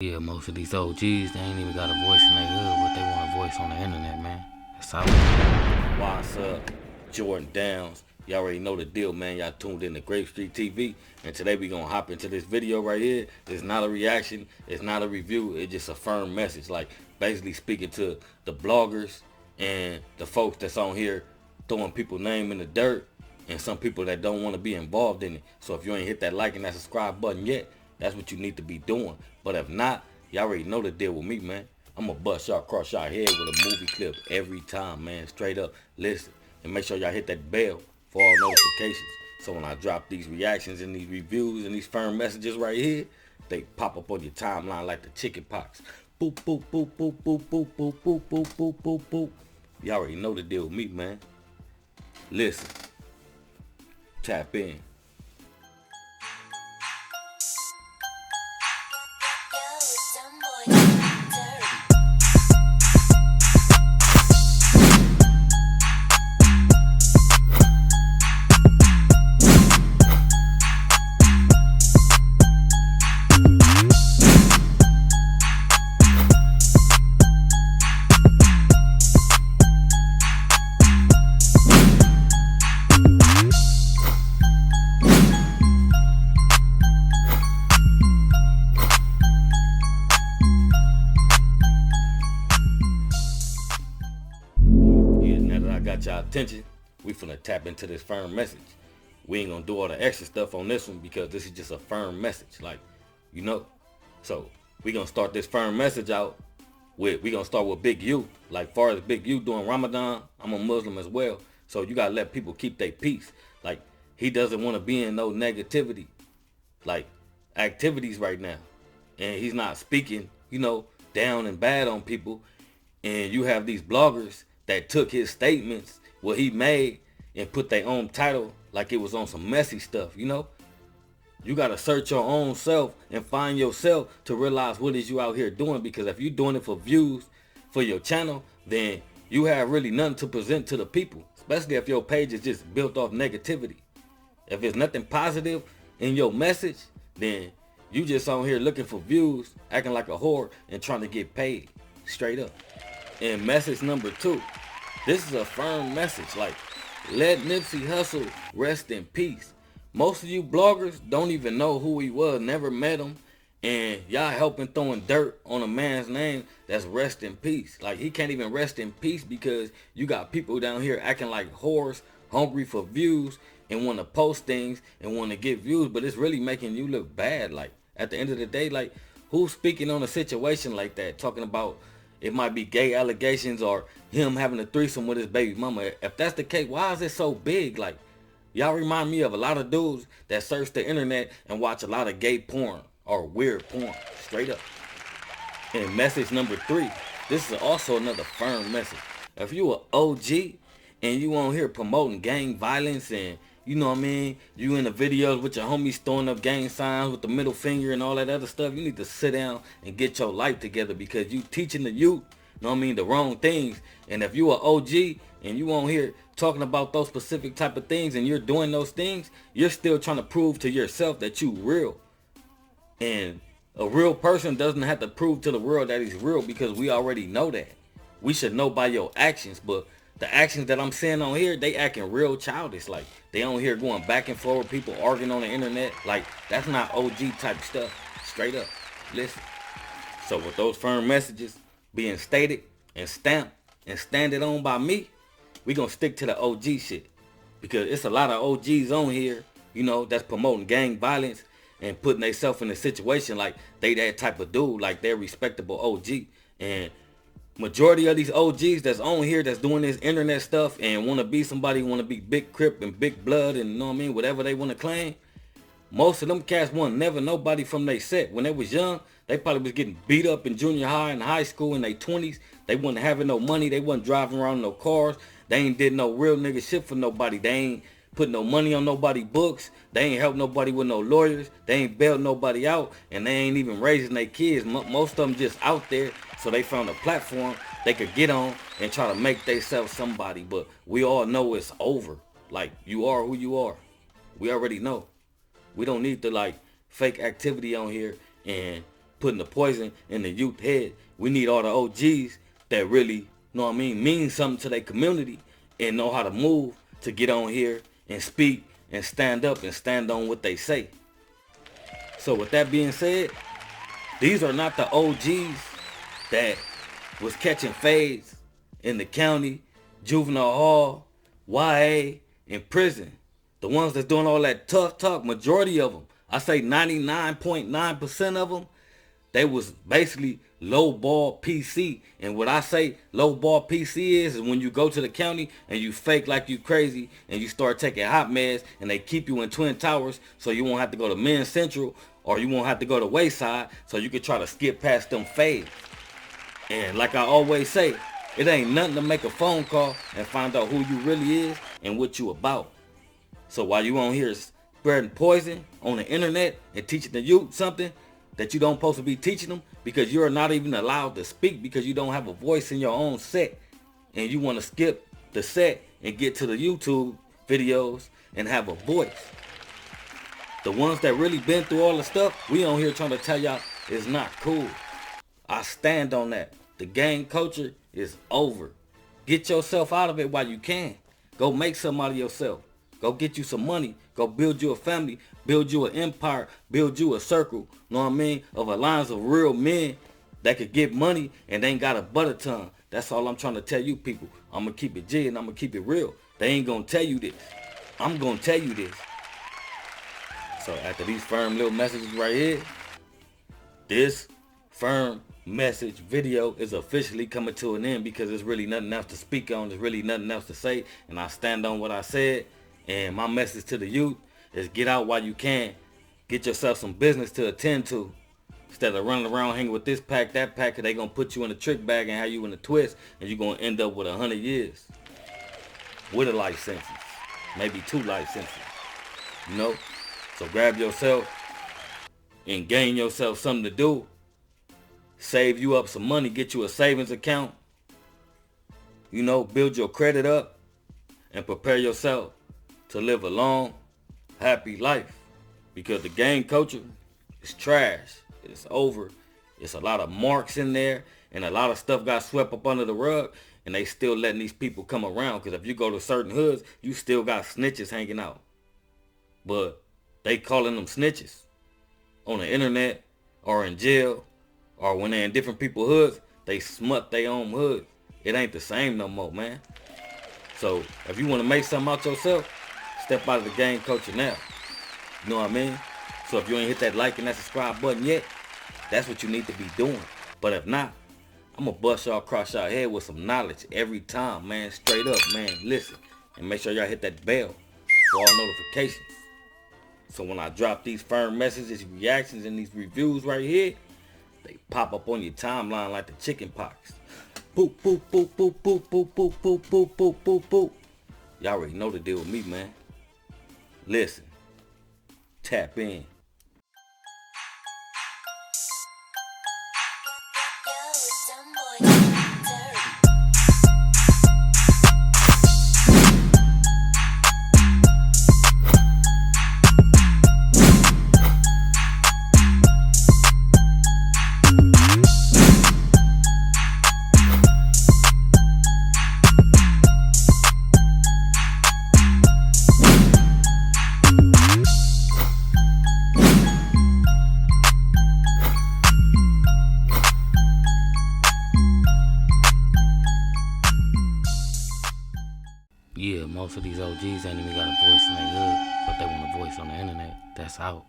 Yeah, most of these OGs, they ain't even got a voice in their hood, but they want a voice on the internet, man. That's all. What's up? Jordan Downs. You already know the deal, man. Y'all tuned in to Grape Street TV. And today we gonna hop into this video right here. It's not a reaction. It's not a review. It's just a firm message. Like basically speaking to the bloggers and the folks that's on here throwing people's name in the dirt and some people that don't want to be involved in it. So if you ain't hit that like and that subscribe button yet, that's what you need to be doing. But if not, you already know the deal with me, man. I'm gonna bust y'all across y'all head with a movie clip every time, man. Straight up. Listen. And make sure y'all hit that bell for all notifications. So when I drop these reactions and these reviews and these firm messages right here, they pop up on your timeline like the chicken pox. Boop, boop, boop, boop, boop, boop, boop, boop, boop, boop, boop, boop. You already know the deal with me, man. Listen. Tap in. Now that I got y'all attention, we finna tap into this firm message. We ain't gonna do all the extra stuff on this one because this is just a firm message, like, you know. So we gonna start this firm message out with, we gonna start with Big U. Like far as Big U doing Ramadan, I'm a Muslim as well. So you gotta let people keep their peace. Like he doesn't wanna be in no negativity, like activities right now. And he's not speaking, you know, down and bad on people. And you have these bloggers that took his statements, what he made, and put their own title like it was on some messy stuff, you know? You got to search your own self and find yourself to realize what is you out here doing, because if you're doing it for views for your channel, then you have really nothing to present to the people, especially if your page is just built off negativity. If there's nothing positive in your message, then you just on here looking for views, acting like a whore, and trying to get paid, straight up. And message number 2, this is a firm message, like, let Nipsey Hussle rest in peace. Most of you bloggers don't even know who he was, never met him, and y'all helping throwing dirt on a man's name that's rest in peace. Like, he can't even rest in peace because you got people down here acting like whores, hungry for views, and want to post things and want to get views, but it's really making you look bad. Like, at the end of the day, like, who's speaking on a situation like that, talking about it might be gay allegations or him having a threesome with his baby mama? If that's the case, why is it so big? Like, y'all remind me of a lot of dudes that search the internet and watch a lot of gay porn or weird porn, straight up. And message number 3, this is also another firm message. If you an OG and you on here promoting gang violence and, you know what I mean, you in the videos with your homies throwing up gang signs with the middle finger and all that other stuff, you need to sit down and get your life together, because you teaching the youth, you know what I mean, the wrong things. And if you an OG and you on here talking about those specific type of things and you're doing those things, you're still trying to prove to yourself that you real. And a real person doesn't have to prove to the world that he's real, because we already know that. We should know by your actions, but the actions that I'm seeing on here, they acting real childish. Like, they on here going back and forth, people arguing on the internet. Like, that's not OG type stuff, straight up. Listen. So with those firm messages being stated and stamped and standed on by me, we gonna stick to the OG shit, because it's a lot of OGs on here, you know, that's promoting gang violence and putting themselves in a situation like they that type of dude, like they're respectable OG. And majority of these OGs that's on here that's doing this internet stuff and want to be somebody, want to be big Crip and big blood and, you know what I mean, whatever they want to claim, most of them cats wasn't never nobody from they set. When they was young, they probably was getting beat up in junior high and high school in their 20s. They wasn't having no money. They wasn't driving around in no cars. They ain't did no real nigga shit for nobody. They ain't put no money on nobody books. They ain't help nobody with no lawyers. They ain't bailed nobody out. And they ain't even raising their kids. Most of them just out there, so they found a platform they could get on and try to make themselves somebody. But we all know it's over. Like, you are who you are. We already know. We don't need to like fake activity on here and putting the poison in the youth head. We need all the OGs that really, know what I mean something to their community and know how to move to get on here and speak and stand up and stand on what they say. So with that being said, these are not the OGs that was catching fades in the county, juvenile hall, YA, in prison. The ones that's doing all that tough talk, majority of them, I say 99.9% of them, they was basically low ball PC. And what I say low ball PC is when you go to the county and you fake like you crazy and you start taking hot meds and they keep you in Twin Towers so you won't have to go to Men's Central or you won't have to go to Wayside so you can try to skip past them fades. And like I always say, it ain't nothing to make a phone call and find out who you really is and what you about. So while you on here spreading poison on the internet and teaching the youth something that you don't supposed to be teaching them because you're not even allowed to speak because you don't have a voice in your own set and you want to skip the set and get to the YouTube videos and have a voice. The ones that really been through all the stuff, we on here trying to tell y'all it's not cool. I stand on that. The gang culture is over. Get yourself out of it while you can. Go make something out of yourself. Go get you some money. Go build you a family. Build you an empire. Build you a circle. Know what I mean? Of a lines of real men that could get money and ain't got a butter tongue. That's all I'm trying to tell you people. I'm going to keep it G and I'm going to keep it real. They ain't going to tell you this. I'm going to tell you this. So after these firm little messages right here, this firm message video is officially coming to an end because there's really nothing else to speak on. There's really nothing else to say. And I stand on what I said. And my message to the youth is get out while you can. Get yourself some business to attend to. Instead of running around hanging with this pack, that pack, they going to put you in a trick bag and have you in a twist. And you're going to end up with 100 years. With a life sentence. Maybe 2 life sentences. You know? So grab yourself and gain yourself something to do. Save you up some money. Get you a savings account. You know, build your credit up. And prepare yourself to live a long, happy life. Because the gang culture is trash. It's over. It's a lot of marks in there. And a lot of stuff got swept up under the rug. And they still letting these people come around. Because if you go to certain hoods, you still got snitches hanging out. But they calling them snitches. On the internet. Or in jail. Or when they're in different people's hoods. They smut their own hood. It ain't the same no more, man. So if you want to make something out yourself, step out of the gang culture now. You know what I mean? So if you ain't hit that like and that subscribe button yet, that's what you need to be doing. But if not, I'm going to bust y'all across y'all head with some knowledge every time, man. Straight up, man. Listen. And make sure y'all hit that bell for all notifications. So when I drop these firm messages, reactions, and these reviews right here, they pop up on your timeline like the chicken pox. Boop, boop, boop, boop, boop, boop, boop, boop, boop, boop, boop, boop. Y'all already know the deal with me, man. Listen. Tap in. Yeah, most of these OGs ain't even got a voice in their hood, but they want a voice on the internet. That's out.